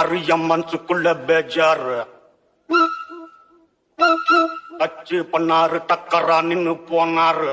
பண்ணாரு என் மனசுக்குள்ள பேஜாரு. டச்சு பண்ணாரு டக்கரா நின்னு போனாரு.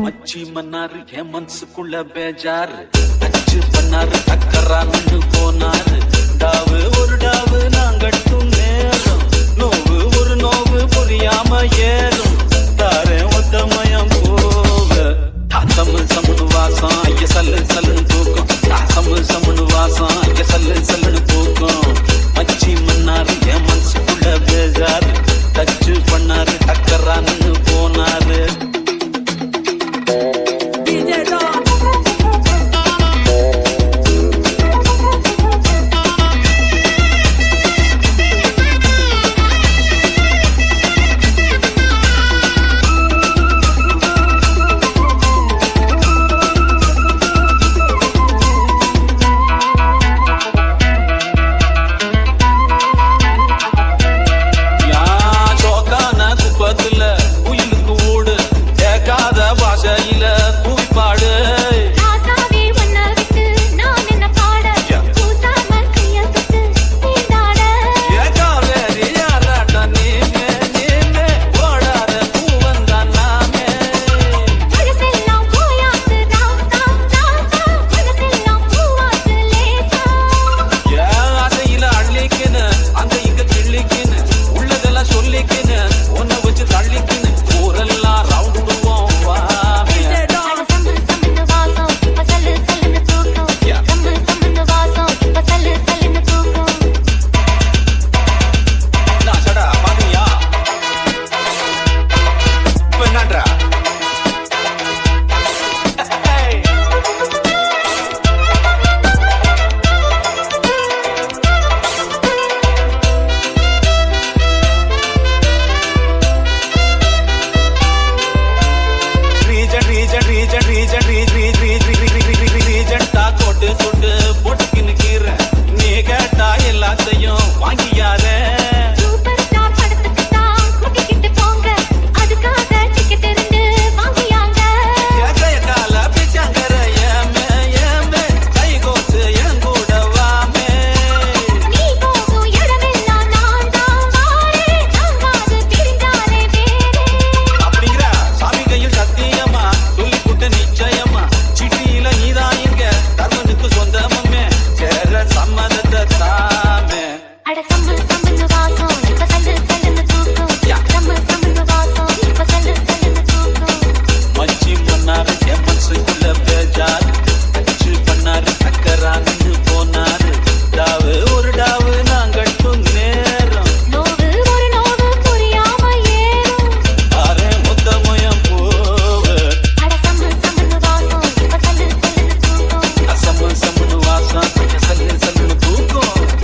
மச்சி மன்னாரு என் மனசுக்குள்ள பேஜாரு. அச்சு பண்ணாரு டக்கரா நின்னு போனாரு. டாவு ஒரு டாவு நாங்கட்டும் நேரம். நோவு ஒரு நோவு புரியாம ஏறும். தாரே ஒத்தமயம் போக தாத்தம் சமுனு வாசம் ஐய சல்லு சல்லு